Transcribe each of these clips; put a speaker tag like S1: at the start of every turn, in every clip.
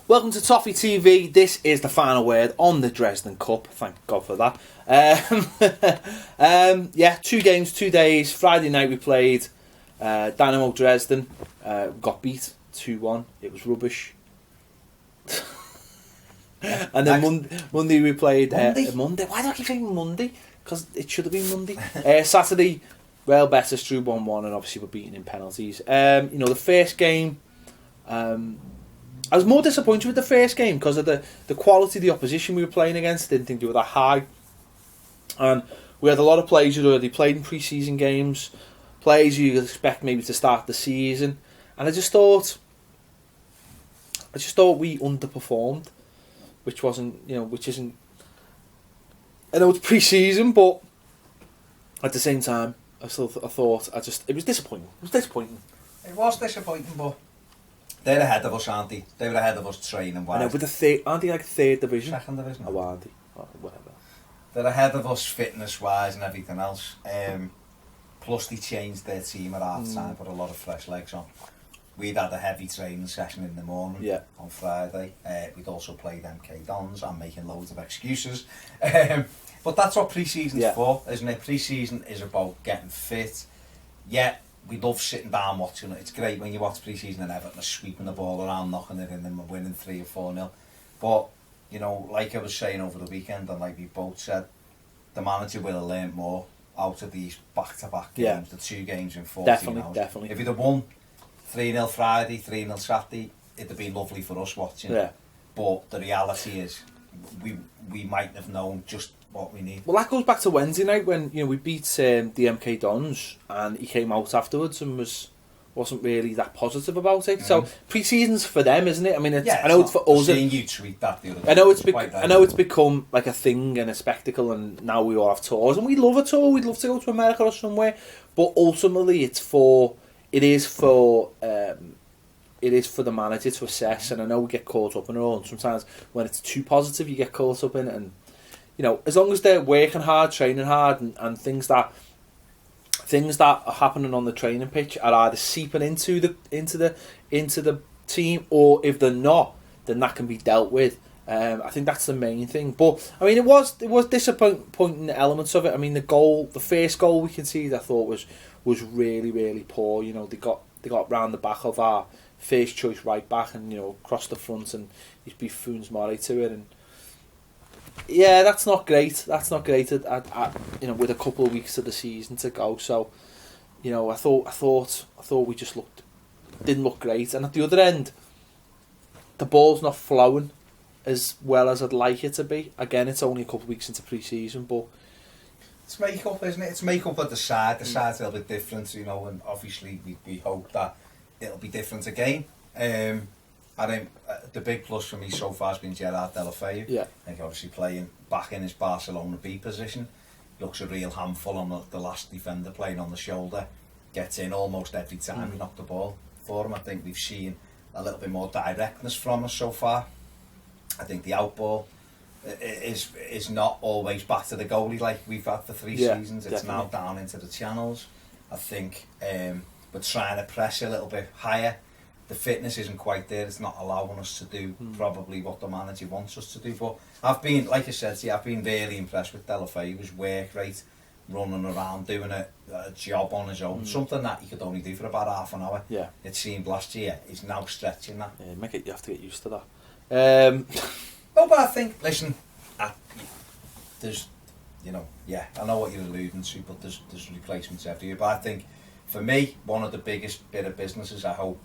S1: Welcome to Toffee TV. This is the final word on the Dresden Cup. Thank God for that. Yeah, 2 games, 2 days. Friday night we played Dynamo Dresden. Got beat 2-1. It was rubbish. And then Monday we played Monday. Why do I keep saying Monday? Because it should have been Monday. Saturday, Real Betis drew 1-1, and obviously we're beaten in penalties. The first game, I was more disappointed with the first game because of the quality of the opposition we were playing against. Didn't think they were that high, and we had a lot of players who had already played in pre-season games, players you expect maybe to start the season, and I just thought we underperformed, which isn't. I know it's pre-season, but at the same time, it was disappointing.
S2: It was disappointing, but they're ahead of us, aren't they? They were ahead of us training wise.
S1: I know, but aren't they like 3rd division?
S2: 2nd division.
S1: Oh, aren't they? Oh, whatever.
S2: They're ahead of us fitness wise and everything else. Plus they changed their team at half time, put a lot of fresh legs on. We'd had a heavy training session in the morning on Friday. We'd also played MK Dons. I'm making loads of excuses. But that's what pre-season's for, isn't it? Pre-season is about getting fit. Yeah, we love sitting down watching it. It's great when you watch pre-season and Everton are sweeping the ball around, knocking it in and we're winning 3 or 4-0. But, like I was saying over the weekend and like we both said, the manager will have learned more out of these back-to-back games, the 2 games in 14 hours. Definitely. If he'd have won 3-0 Friday, 3-0 Saturday, it'd have been lovely for us watching. Yeah. But the reality is, we might have known just what we need.
S1: Well, that goes back to Wednesday night when we beat the MK Dons, and he came out afterwards and wasn't really that positive about it. So pre-season's for them, isn't it? I mean, I know it's for us.
S2: Seeing you tweet that the other day.
S1: I know it's become like a thing and a spectacle, and now we all have tours, and we love a tour. We'd love to go to America or somewhere, but ultimately, it is for the manager to assess. And I know we get caught up in it all, and sometimes when it's too positive, you get caught up in it. And as long as they're working hard, training hard, and things that are happening on the training pitch are either seeping into the team, or if they're not, then that can be dealt with. I think that's the main thing. But I mean, it was disappointing elements of it. I mean, the first goal we conceded, I thought was really, really poor. They got round the back of our first choice right back, and across the front, and he's beat Funes Mori to it, and yeah, that's not great. That's not great. With a couple of weeks of the season to go, so I thought we just didn't look great. And at the other end, the ball's not flowing as well as I'd like it to be. Again, it's only a couple of weeks into pre-season, but
S2: it's make-up, isn't it? It's make-up at the side. The side's a little bit different, and obviously we hope that it'll be different again. I think the big plus for me so far has been Gerard Deulofeu. Yeah. I think obviously playing back in his Barcelona B position. Looks a real handful on the last defender, playing on the shoulder. Gets in almost every time we knock the ball for him. I think we've seen a little bit more directness from us so far. I think the outball is not always back to the goalie like we've had for 3 seasons. It's now down into the channels. I think we're trying to press a little bit higher. The fitness isn't quite there. It's not allowing us to do probably what the manager wants us to do. But I've been, like I said, I've been really impressed with Deulofeu. His work rate, running around, doing a job on his own. Something that he could only do for about half an hour. Yeah. It seemed last year. He's now stretching that.
S1: Yeah, you have to get used to that.
S2: No, but I think, listen, there's, I know what you're alluding to, but there's replacements every year. But I think, for me, one of the biggest bit of businesses I hope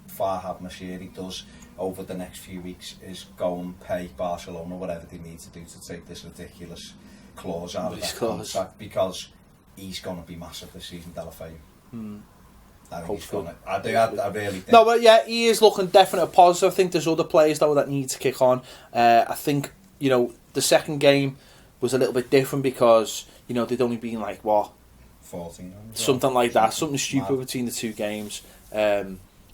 S2: Farhad Moshiri does over the next few weeks is go and pay Barcelona whatever they need to do to take this ridiculous clause out of that contract, because he's going to be massive this season, Deulofeu. I think he's going to. I really think.
S1: No, but yeah, he is looking definitely positive. I think there's other players though that need to kick on. I think the second game was a little bit different because they'd only been like
S2: 14,
S1: something like that, something stupid between the 2 games.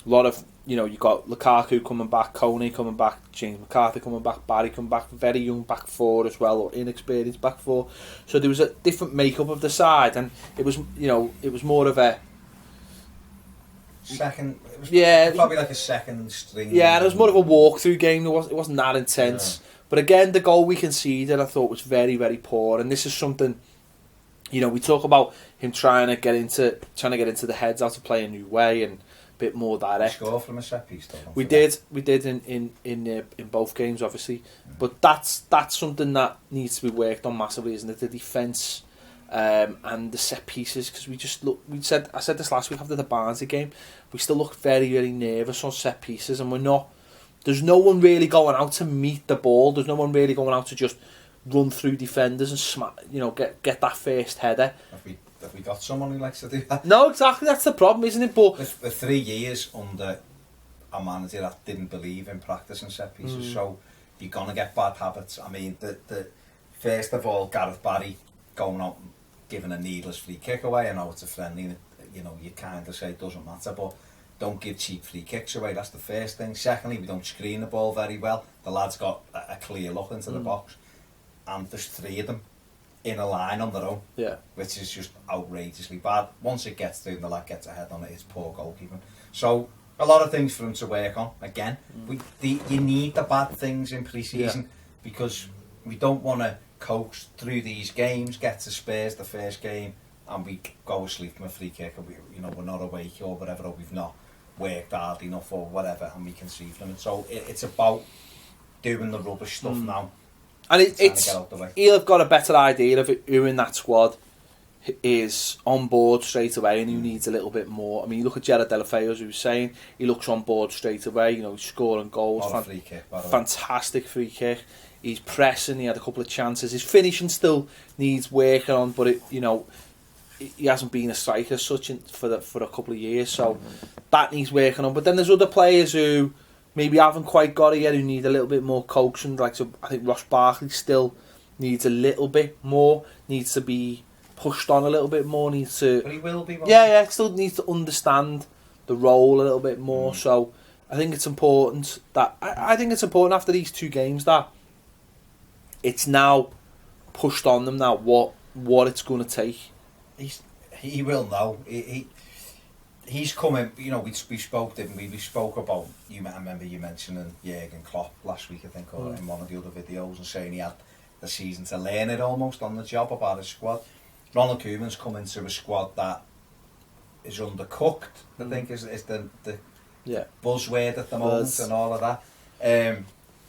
S1: A lot of you got Lukaku coming back, Kone coming back, James McCarthy coming back, Barry coming back, very young back 4 as well, or inexperienced back 4. So there was a different makeup of the side, and it was more of a
S2: second. It was
S1: Yeah,
S2: probably like a second string.
S1: Yeah, and it was more of a walk-through game. It wasn't that intense. Yeah. But again, the goal we conceded, I thought, was very, very poor. And this is something, you know, we talk about him trying to get into the heads how to play a new way and a bit more direct.
S2: We score from a set piece, though.
S1: We did in both games, obviously. But that's something that needs to be worked on massively, isn't it? The defence. And the set pieces, because I said this last week after the Barnsley game, we still look very, very nervous on set pieces, and there's no one really going out to meet the ball. There's no one really going out to just run through defenders and get that first header.
S2: Have we got someone who likes to do that?
S1: No, exactly, that's the problem, isn't it? But
S2: the 3 years under a manager that didn't believe in practicing set pieces, so you're gonna get bad habits. I mean, the first of all, Gareth Barry going out and giving a needless free kick away. I know it's a friendly, you know, you kind of say it doesn't matter, but don't give cheap free kicks away. That's the first thing. Secondly, we don't screen the ball very well. The lad's got a clear look into the box, and there's 3 of them in a line on their own, which is just outrageously bad. Once it gets through and the lad gets a head on it, it's poor goalkeeping. So a lot of things for him to work on. Again, you need the bad things in pre-season because we don't want to coax through these games, get to Spurs the first game, and we go asleep from a free kick, and we're not awake or whatever, or we've not worked hard enough or whatever, and we conceive them. And so it's about doing the rubbish stuff now.
S1: And he'll have got a better idea of who in that squad is on board straight away and who needs a little bit more. I mean, you look at Gerard Deulofeu, as we were saying, he looks on board straight away. You know, he's scoring goals.
S2: Free kick,
S1: fantastic free kick. He's pressing. He had a couple of chances. His finishing still needs working on, but he hasn't been a striker as such for a couple of years, so that needs working on. But then there's other players who maybe haven't quite got it yet, who need a little bit more coaching. Like, so I think Ross Barkley still needs a little bit more. Needs to be pushed on a little bit more. But
S2: he will be.
S1: Still needs to understand the role a little bit more. So I think it's important that I think it's important after these 2 games that it's now pushed on them now what it's going to take.
S2: He will know. He's coming. You know, we spoke, didn't we? We spoke about. I remember you mentioning Jurgen Klopp last week, I think, or in one of the other videos, and saying he had the season to learn it almost on the job about his squad. Ronald Koeman's come into a squad that is undercooked. I think is the buzzword at the moment and all of that.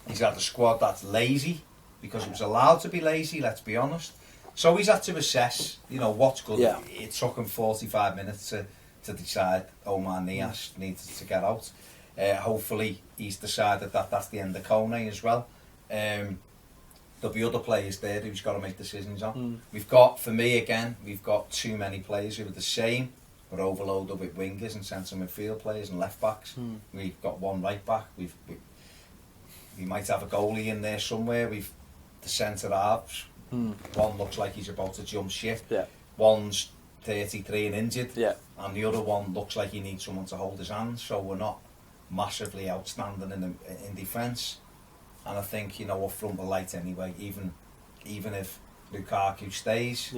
S2: He's had a squad that's lazy because it was allowed to be lazy. Let's be honest. So he's had to assess, you know, what's good. Yeah. It took him 45 minutes to decide Omar Niasse needs to get out. Hopefully he's decided that that's the end of Kone as well. There'll be other players there who's got to make decisions on. We've got too many players who are the same. We're overloaded with wingers and centre midfield players and left backs. We've got 1 right back. We might have a goalie in there somewhere. We've the centre halves. One looks like he's about to jump ship. Yeah. One's 33 and injured. Yeah. And the other one looks like he needs someone to hold his hand. So we're not massively outstanding in defence. And I think, you know, up front we're light anyway. Even if Lukaku stays,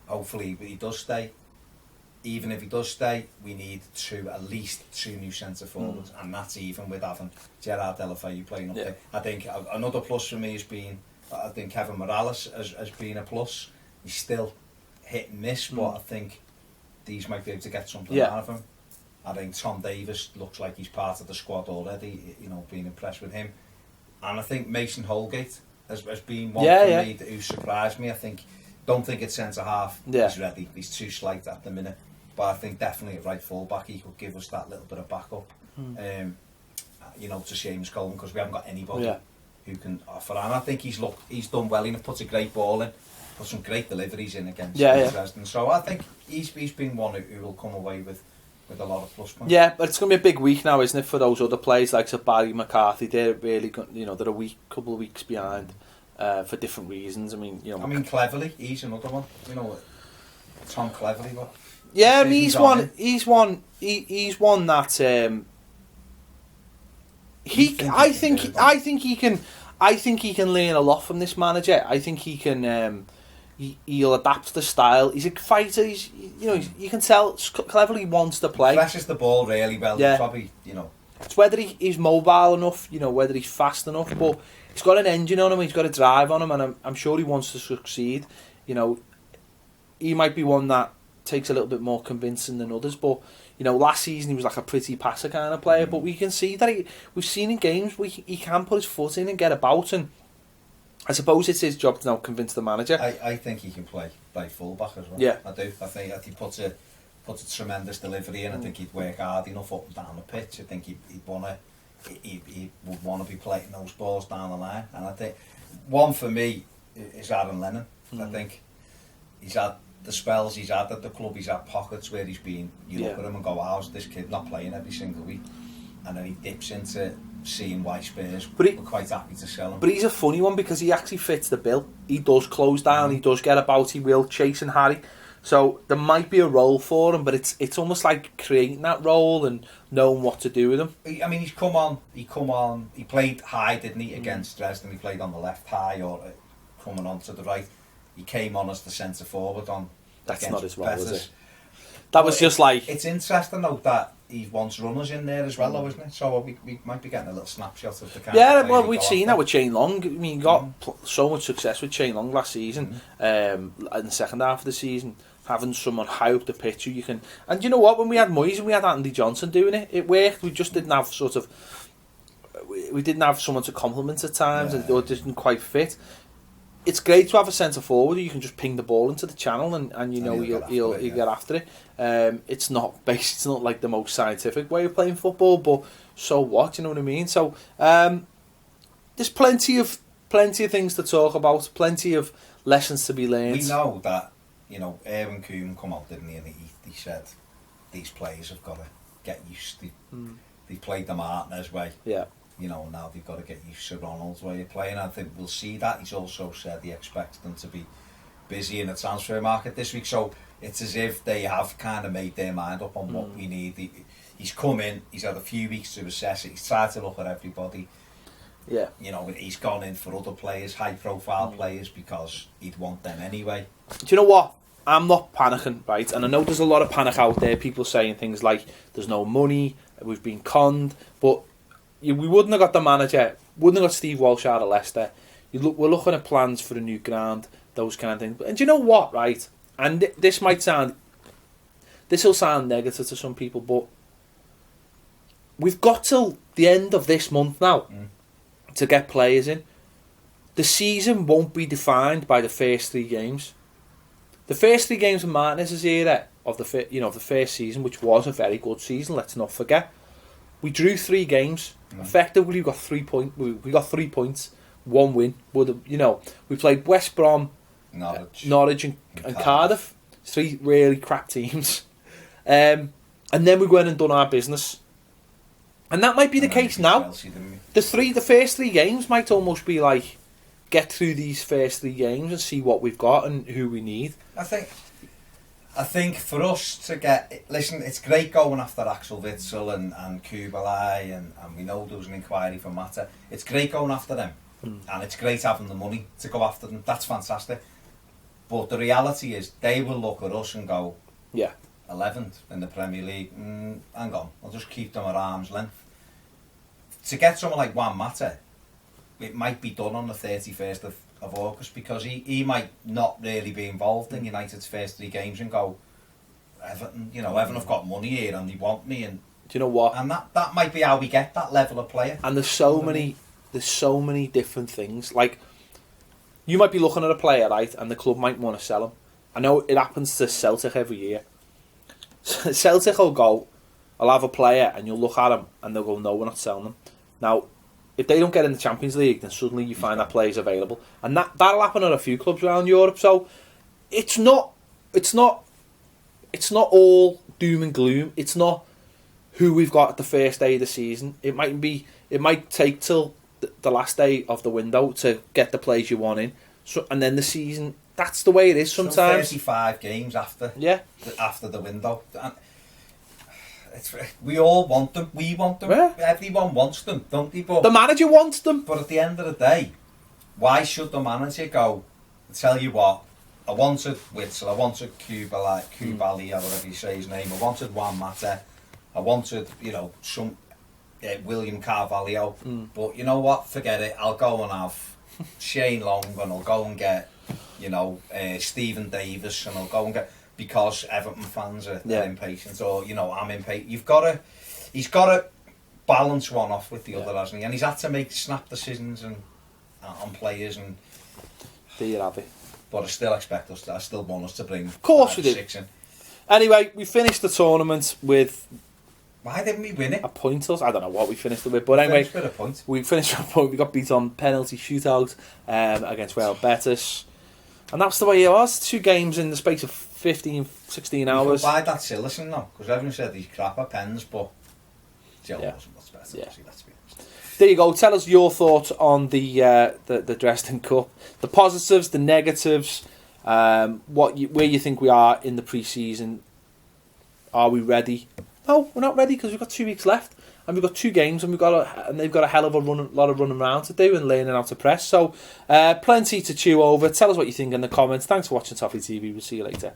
S2: hopefully he does stay. Even if he does stay, we need at least 2 new centre forwards, and that's even with having Gerard Deulofeu playing up there. I think another plus for me has been, I think Kevin Morales has been a plus. He's still hit and miss, but I think these might be able to get something out of him. I think Tom Davis looks like he's part of the squad already. You know, being impressed with him, and I think Mason Holgate has been one for me who surprised me. Don't think at centre half he's ready. He's too slight at the minute. But I think definitely at right full back he could give us that little bit of backup. You know, to Seamus Coleman, because we haven't got anybody who can offer. And I think he's done well. He puts a great ball in, put some great deliveries in against Dresden. So I think he's been one who will come away with a lot of plus points. Yeah,
S1: but it's going to be a big week now, isn't it, for those other players like Barry McCarthy? They're really, you know, they're a couple of weeks behind for different reasons. I mean,
S2: Cleverly, he's another one. You know, Tom Cleverly.
S1: Yeah, I mean, he's one that I think he can learn a lot from this manager. I think he can He'll adapt the style. He's a fighter. You can tell cleverly wants to play.
S2: Flashes the ball really well.
S1: Yeah.
S2: Probably,
S1: It's whether he's mobile enough, whether he's fast enough, but he's got an engine on him, he's got a drive on him, and I'm sure he wants to succeed. He might be one that takes a little bit more convincing than others, but last season he was like a pretty passer kind of player, but we can see that we've seen in games where he can put his foot in and get about, and I suppose it's his job to now convince the manager.
S2: I think he can play fullback as well.
S1: Yeah.
S2: I do. I think that he puts a tremendous delivery in. I think he'd work hard enough up and down the pitch. I think he would want to be playing those balls down the line. And I think one for me is Aaron Lennon. I think he's had the spells he's had at the club. He's had pockets where he's been. You look at him and go, "How's this kid not playing every single week?" And then he dips into seeing why Spurs were quite happy to sell him.
S1: But he's a funny one because he actually fits the bill. He does close down, he does get about, he will chase and harry. So there might be a role for him, but it's almost like creating that role and knowing what to do with him.
S2: I mean, he's come on. He played high, didn't he, against Dresden? He played on the left high or coming on to the right. He came on as the centre forward on.
S1: That's not as well,
S2: Betis.
S1: is it? That was just like...
S2: It's interesting though that he wants runners in there as well, though, isn't it? So we might be getting a little snapshot of the kind.
S1: Yeah, well, we've seen that with Shane Long. I mean, he got so much success with Shane Long last season, in the second half of the season, having someone high up the pitch who you can... And you know what? When we had Moyes and we had Andy Johnson doing it, it worked. We just didn't have we didn't have someone to complement at times, and it didn't quite fit. It's great to have a centre forward who you can just ping the ball into the channel and he'll get after it. It's not like the most scientific way of playing football, but so what? You know what I mean? So there's plenty of things to talk about, plenty of lessons to be learned.
S2: We know that Erwin Koeman come out, didn't he? And he said these players have got to get used to. They played the Martinez way.
S1: Yeah.
S2: Now they've got to get used to Ronald's way of playing. I think we'll see that. He's also said he expects them to be busy in the transfer market this week. So it's as if they have kind of made their mind up on what we need. He's come in, he's had a few weeks to assess it, he's tried to look at everybody.
S1: Yeah.
S2: He's gone in for other players, high profile players, because he'd want them anyway.
S1: Do you know what? I'm not panicking, right? And I know there's a lot of panic out there, people saying things like, there's no money, we've been conned, but we wouldn't have got the manager, wouldn't have got Steve Walsh out of Leicester. We're looking at plans for a new ground, those kind of things. And do you know what, right? And this will sound negative to some people, but we've got till the end of this month now to get players in. The season won't be defined by the first 3 games. The first 3 games of Martinez's era of the first season, which was a very good season, let's not forget. We drew 3 games. Effectively, we got 3 points. We got 3 points, 1 win. We played West Brom, Norwich, and Cardiff. 3 really crap teams, and then we went and done our business. And that might be the case now.
S2: Chelsea,
S1: The first 3 games might almost be like, get through these first 3 games and see what we've got and who we need.
S2: I think for us to get... Listen, it's great going after Axel Witsel and Kubalai, and we know there was an inquiry for Mata. It's great going after them, and it's great having the money to go after them. That's fantastic. But the reality is, they will look at us and go, 11th in the Premier League, hang on, I'll just keep them at arm's length. To get someone like Juan Mata, it might be done on the 31st of August, because he might not really be involved in United's first 3 games and go, Everton have got money here and they want me, and
S1: do you know what?
S2: And that might be how we get that level of player.
S1: And there's so many different things. Like, you might be looking at a player, right, and the club might want to sell him. I know it happens to Celtic every year. Celtic will go, I'll have a player, and you'll look at him and they'll go, no, we're not selling them. Now, if they don't get in the Champions League, then suddenly you find that player's available, and that'll happen at a few clubs around Europe. So it's not all doom and gloom. It's not who we've got at the first day of the season. It might take till the last day of the window to get the players you want in. So, and then the season, that's the way it is sometimes.
S2: 35 games after the window. And we all want them. We want them.
S1: Yeah.
S2: Everyone wants them, don't they? But
S1: the manager wants them.
S2: But at the end of the day, why should the manager go, tell you what, I wanted Witzel, I wanted Kubali, or whatever you say his name. I wanted Juan Mata. I wanted, some William Carvalho. But you know what? Forget it. I'll go and have Shane Long, and I'll go and get, Stephen Davis, and I'll go and get, because Everton fans are impatient, or I'm impatient. He's got to balance one off with the other, hasn't he? And he's had to make snap decisions on players, and
S1: there you have it.
S2: But I still expect us I still want us to bring,
S1: of course, we did.
S2: 6 in.
S1: Anyway, we finished the tournament with.
S2: Why didn't we win it?
S1: A point or I don't know what we finished it with, but anyway,
S2: with a point.
S1: We finished with a point. We got beat on penalty shootout against Real Betis, and that's the way it was. 2 games in the space of 15, 16 hours.
S2: Why that Sillerson now? Because everyone said he's crap at pens, but Joe wasn't much better.
S1: Yeah.
S2: Let's be honest.
S1: There you go. Tell us your thoughts on the Dresden Cup, the positives, the negatives, where you think we are in the pre-season. Are we ready? No, we're not ready because we've got 2 weeks left, and we've got 2 games, and they've got a hell of a lot of running around to do and learning how to press. So, plenty to chew over. Tell us what you think in the comments. Thanks for watching Toffee TV. We'll see you later.